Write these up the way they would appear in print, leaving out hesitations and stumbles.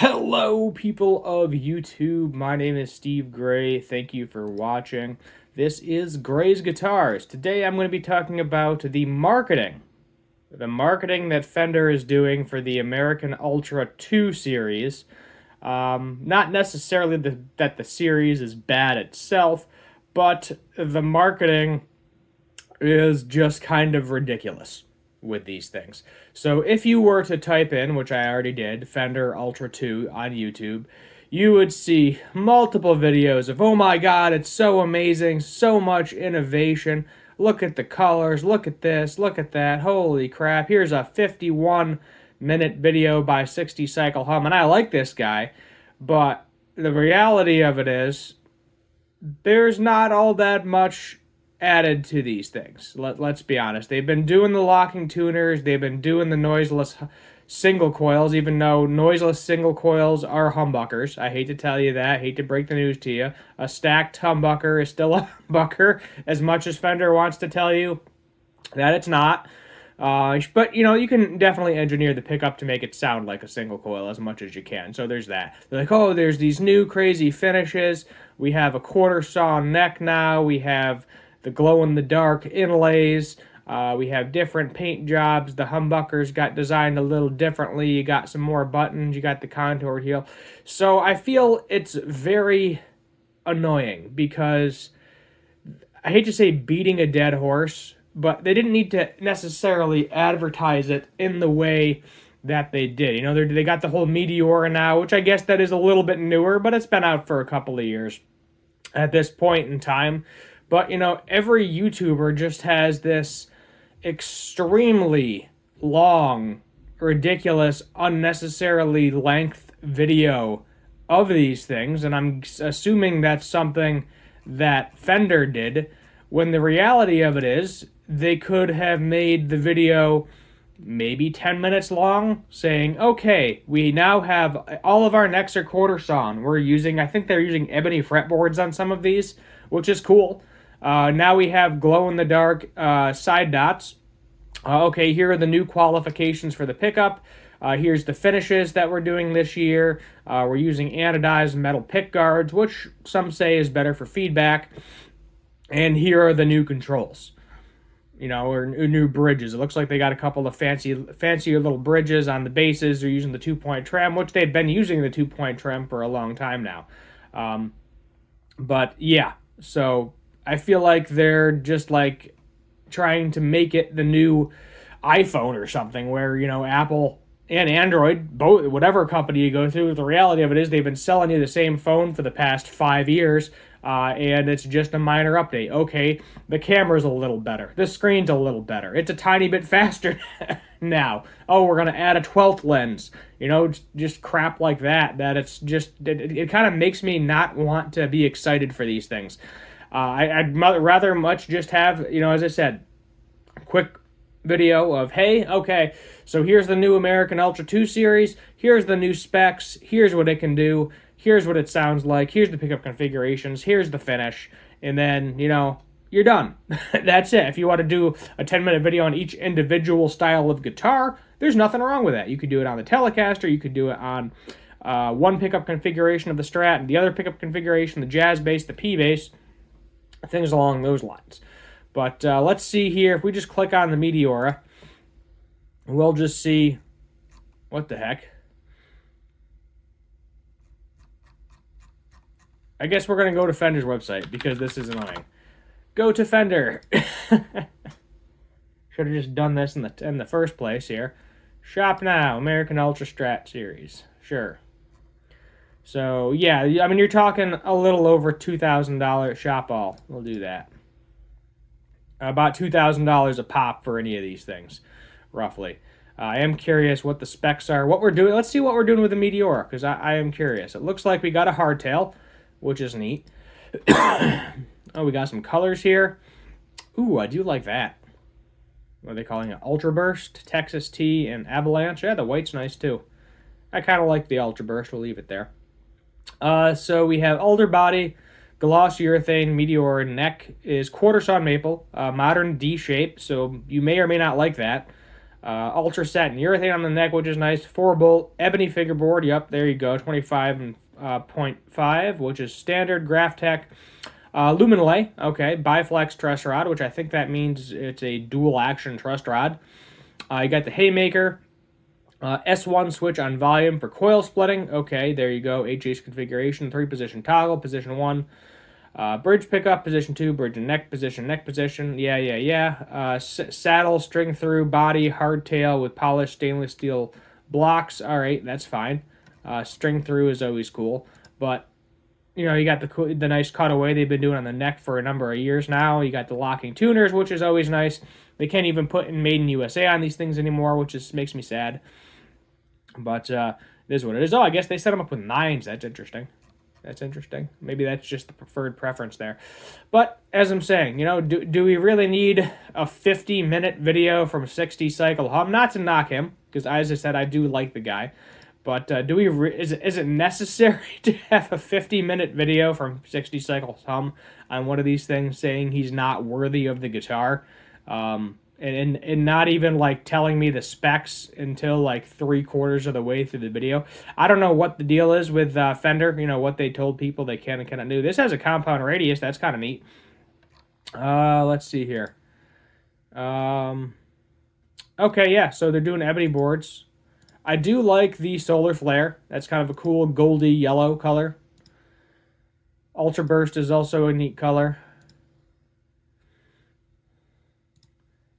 Hello, people of YouTube. My name is Steve Gray. Thank you for watching. This is Gray's Guitars. Today I'm going to be talking about the marketing. The marketing that Fender is doing for the American Ultra 2 series. Not necessarily that the series is bad itself, but the marketing is just kind of ridiculous with these things. So if you were to type in, which I already did, Fender Ultra 2 on YouTube, you would see multiple videos of, oh my god, it's so amazing, so much innovation, look at the colors, look at this, look at that, holy crap, here's a 51-minute video by 60 Cycle Hum, and I like this guy, but the reality of it is, there's not all that much added to these things. Let's be honest. They've been doing the locking tuners. They've been doing the noiseless single coils, even though noiseless single coils are humbuckers. I hate to tell you that. I hate to break the news to you. A stacked humbucker is still a humbucker, as much as Fender wants to tell you that it's not. But, you know, you can definitely engineer the pickup to make it sound like a single coil as much as you can. So there's that. They're like, oh, there's these new crazy finishes. We have a quarter saw neck now. We have the glow-in-the-dark inlays. We have different paint jobs. The humbuckers got designed a little differently. You got some more buttons. You got the contour heel. So I feel it's very annoying because I hate to say beating a dead horse, but they didn't need to necessarily advertise it in the way that they did. You know, they got the whole Meteora now, which I guess that is a little bit newer, but it's been out for a couple of years at this point in time. But, you know, every YouTuber just has this extremely long, ridiculous, unnecessarily length video of these things, and I'm assuming that's something that Fender did, when the reality of it is, they could have made the video maybe 10 minutes long, saying, okay, we now have all of our necks are quarter sawn. We're using, I think they're using ebony fretboards on some of these, which is cool. Now we have glow-in-the-dark side dots. Okay, here are the new qualifications for the pickup. Here's the finishes that we're doing this year. We're using anodized metal pick guards, which some say is better for feedback. And here are the new controls. You know, or new bridges. It looks like they got a couple of fancier little bridges on the bases. They're using the 2-point trem, which they've been using the 2-point trem for a long time now. But yeah, so I feel like they're just like trying to make it the new iPhone or something, where, you know, Apple and Android, both, whatever company you go through, the reality of it is they've been selling you the same phone for the past 5 years, and it's just a minor update. Okay, the camera's a little better. The screen's a little better. It's a tiny bit faster now. Oh, we're going to add a 12th lens. You know, just crap like that, it's just, it kind of makes me not want to be excited for these things. I'd rather much just have, you know, as I said, a quick video of, hey, okay, so here's the new American Ultra 2 series, here's the new specs, here's what it can do, here's what it sounds like, here's the pickup configurations, here's the finish, and then, you know, you're done. That's it. If you want to do a 10-minute video on each individual style of guitar, there's nothing wrong with that. You could do it on the Telecaster, you could do it on one pickup configuration of the Strat, and the other pickup configuration, the Jazz bass, the P bass, things along those lines. But let's see here. If we just click on the Meteora, we'll just see what the heck. I guess we're going to go to Fender's website because this is annoying. Go to Fender. Should have just done this in the first place here. Shop now, American Ultra Strat series. Sure. So, yeah, I mean, you're talking a little over $2,000 shop all. We'll do that. About $2,000 a pop for any of these things, roughly. I am curious what the specs are. What we're doing. Let's see what we're doing with the Meteora, because I am curious. It looks like we got a hardtail, which is neat. Oh, we got some colors here. Ooh, I do like that. What are they calling it? Ultra Burst, Texas T, and Avalanche. Yeah, the white's nice, too. I kind of like the Ultra Burst. We'll leave it there. So we have older body, gloss urethane, Meteor neck is quarter sawn maple, modern D shape, so you may or may not like that. Ultra set and urethane on the neck, which is nice. 4-bolt ebony fingerboard. Yep, there you go. 25.5, which is standard. Graphtec. Luminlay. Okay. Biflex truss rod, which I think that means it's a dual action truss rod. You got the Haymaker. S1 switch on volume for coil splitting. Okay, there you go. HH configuration. 3-position toggle. Position 1. Bridge pickup, position 2, bridge and neck position. Yeah. Saddle, string through, body, hardtail with polished stainless steel blocks. All right, that's fine. String through is always cool. But, you know, you got the nice cutaway they've been doing on the neck for a number of years now. You got the locking tuners, which is always nice. They can't even put in Made in USA on these things anymore, which makes me sad. But it is what it is. Oh, I guess they set them up with 9s. That's interesting. Maybe that's just the preferred preference there. But as I'm saying, you know, do we really need a 50-minute video from 60 Cycle Hum? Not to knock him, because as I said, I do like the guy. But is it necessary to have a 50-minute video from 60 Cycle Hum on one of these things saying he's not worthy of the guitar? And not even like telling me the specs until like 3/4 of the way through the video. I don't know what the deal is with Fender, you know, what they told people they can and cannot do. This has a compound radius, that's kind of neat. Let's see here. Okay, yeah, so they're doing ebony boards. I do like the solar flare. That's kind of a cool goldy yellow color. Ultra Burst is also a neat color.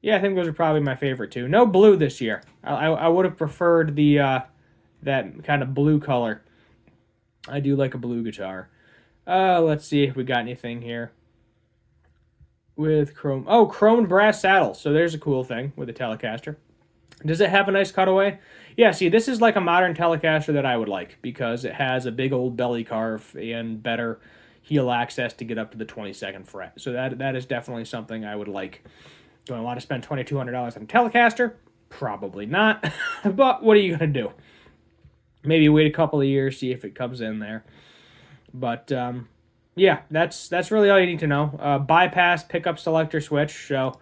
Yeah, I think those are probably my favorite two. No blue this year. I would have preferred the that kind of blue color. I do like a blue guitar. Let's see if we got anything here with chrome. Oh, chromed brass saddles. So there's a cool thing with a Telecaster. Does it have a nice cutaway? Yeah, see, this is like a modern Telecaster that I would like because it has a big old belly carve and better heel access to get up to the 22nd fret. So that is definitely something I would like. Do I want to spend $2,200 on a Telecaster? Probably not. But what are you going to do? Maybe wait a couple of years, see if it comes in there. But, yeah, that's really all you need to know. Bypass pickup selector switch. So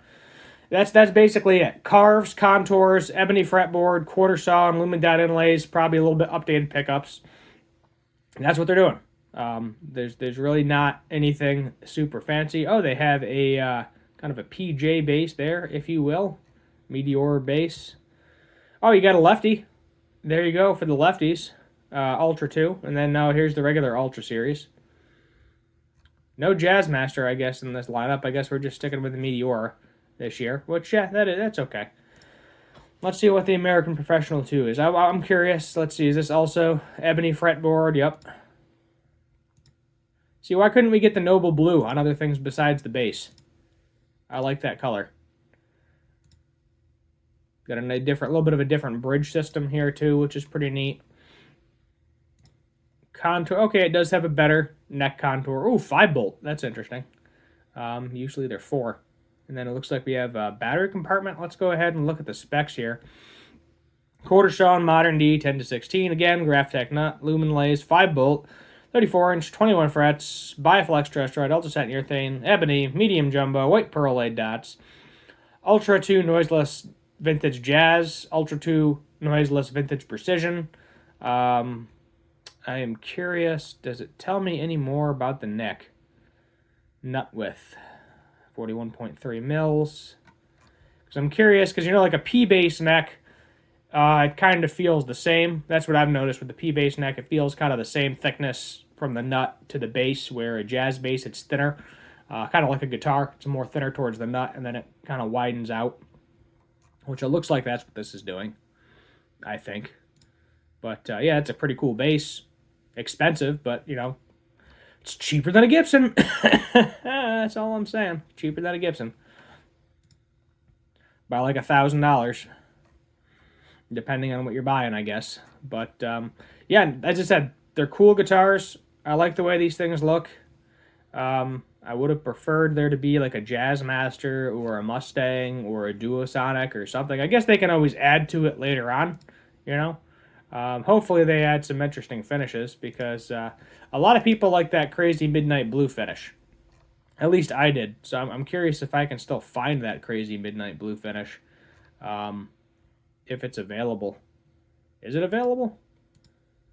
that's basically it. Carves, contours, ebony fretboard, quarter saw, and lumen dot inlays. Probably a little bit updated pickups. And that's what they're doing. There's really not anything super fancy. Oh, they have a kind of a PJ bass there, if you will. Meteor bass. Oh, you got a lefty. There you go for the lefties. Ultra 2. And then now here's the regular Ultra series. No Jazzmaster, I guess, in this lineup. I guess we're just sticking with the Meteora this year. Which, yeah, that's okay. Let's see what the American Professional 2 is. I'm curious. Let's see. Is this also ebony fretboard? Yep. See, why couldn't we get the Noble Blue on other things besides the bass? I like that color. Got a little bit of a different bridge system here too, which is pretty neat. Contour. Okay, it does have a better neck contour. Ooh, 5-bolt. That's interesting. Usually they're 4. And then it looks like we have a battery compartment. Let's go ahead and look at the specs here. Quarter saw modern D, 10-16. Again, Graphtec nut, lumen lays, 5-bolt. 34-inch, 21 frets, Biflex truss rod, Ultra set urethane, ebony, medium jumbo, white pearl laid dots, Ultra 2 noiseless vintage jazz, Ultra 2 noiseless vintage precision. I am curious, does it tell me any more about the neck? Nut width, 41.3 mils. Because I'm curious, because you know, like a P-bass neck, it kind of feels the same. That's what I've noticed with the P-bass neck. It feels kind of the same thickness from the nut to the bass, where a jazz bass, it's thinner. Kind of like a guitar. It's more thinner towards the nut, and then it kind of widens out. Which it looks like that's what this is doing, I think. But, yeah, it's a pretty cool bass. Expensive, but, you know, it's cheaper than a Gibson. That's all I'm saying. Cheaper than a Gibson. By like $1,000. Depending on what you're buying, I guess. But, yeah, as I said, they're cool guitars. I like the way these things look. I would have preferred there to be like a Jazzmaster or a Mustang or a Duosonic or something. I guess they can always add to it later on, you know. Hopefully they add some interesting finishes because a lot of people like that crazy midnight blue finish. At least I did. So I'm curious if I can still find that crazy midnight blue finish. if it's available. Is it available?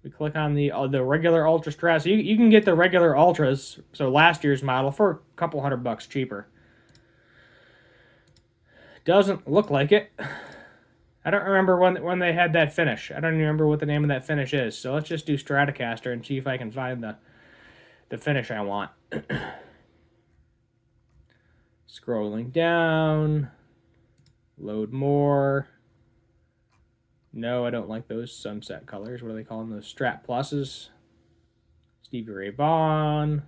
We click on the regular Ultra Strat. So you can get the regular Ultras, so last year's model, for a couple $100 cheaper. Doesn't look like it. I don't remember when they had that finish. I don't even remember what the name of that finish is. So let's just do Stratocaster and see if I can find the finish I want. Scrolling down. Load more. No, I don't like those sunset colors. What do they call them? Those Strat Pluses. Stevie Ray Vaughan.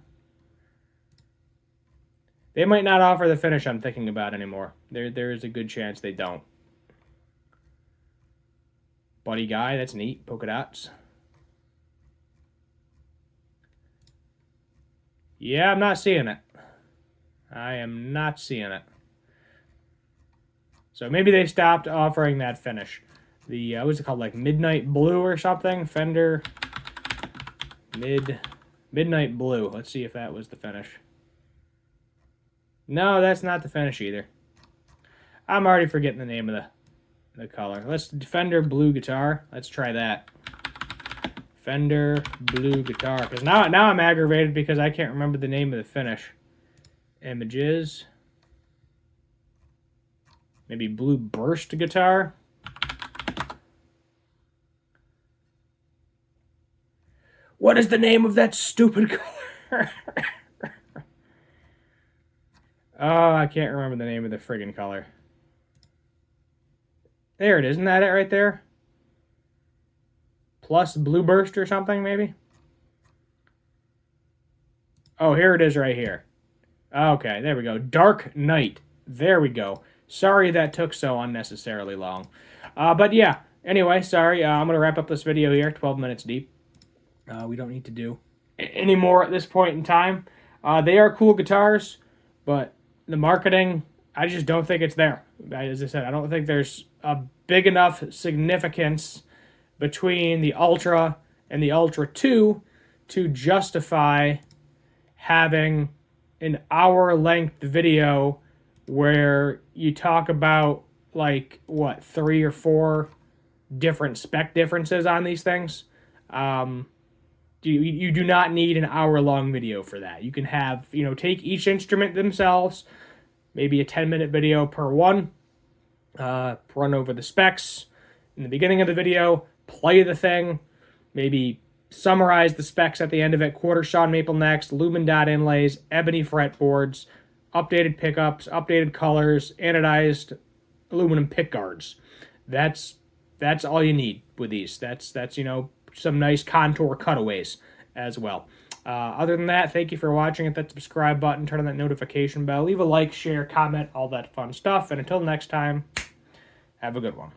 They might not offer the finish I'm thinking about anymore. There is a good chance they don't. Buddy Guy, that's neat. Polka dots. Yeah, I'm not seeing it. I am not seeing it. So maybe they stopped offering that finish. The, what's it called, like Midnight Blue or something? Fender Midnight Blue. Let's see if that was the finish. No, that's not the finish either. I'm already forgetting the name of the color. Let's Fender Blue Guitar. Let's try that. Fender Blue Guitar. Because now I'm aggravated because I can't remember the name of the finish. Images. Maybe Blue Burst Guitar. What is the name of that stupid color? Oh, I can't remember the name of the friggin' color. There it is. Isn't that it right there? Plus Blue Burst or something, maybe? Oh, here it is right here. Okay, there we go. Dark Knight. There we go. Sorry that took so unnecessarily long. But yeah, anyway, sorry. I'm going to wrap up this video here, 12 minutes deep. We don't need to do any more at this point in time. They are cool guitars, but the marketing, I just don't think it's there. As I said, I don't think there's a big enough significance between the Ultra and the Ultra 2 to justify having an hour-length video where you talk about, like, what, 3 or 4 different spec differences on these things. You do not need an hour-long video for that. You can have, take each instrument themselves, maybe a 10-minute video per one, run over the specs in the beginning of the video, play the thing, maybe summarize the specs at the end of it, quarter Sean maple necks, lumen dot inlays, ebony fretboards, updated pickups, updated colors, anodized aluminum pick guards. That's all you need with these. That's some nice contour cutaways as well. Other than that, thank you for watching. Hit that subscribe button, turn on that notification bell, leave a like, share, comment, all that fun stuff. And until next time, have a good one.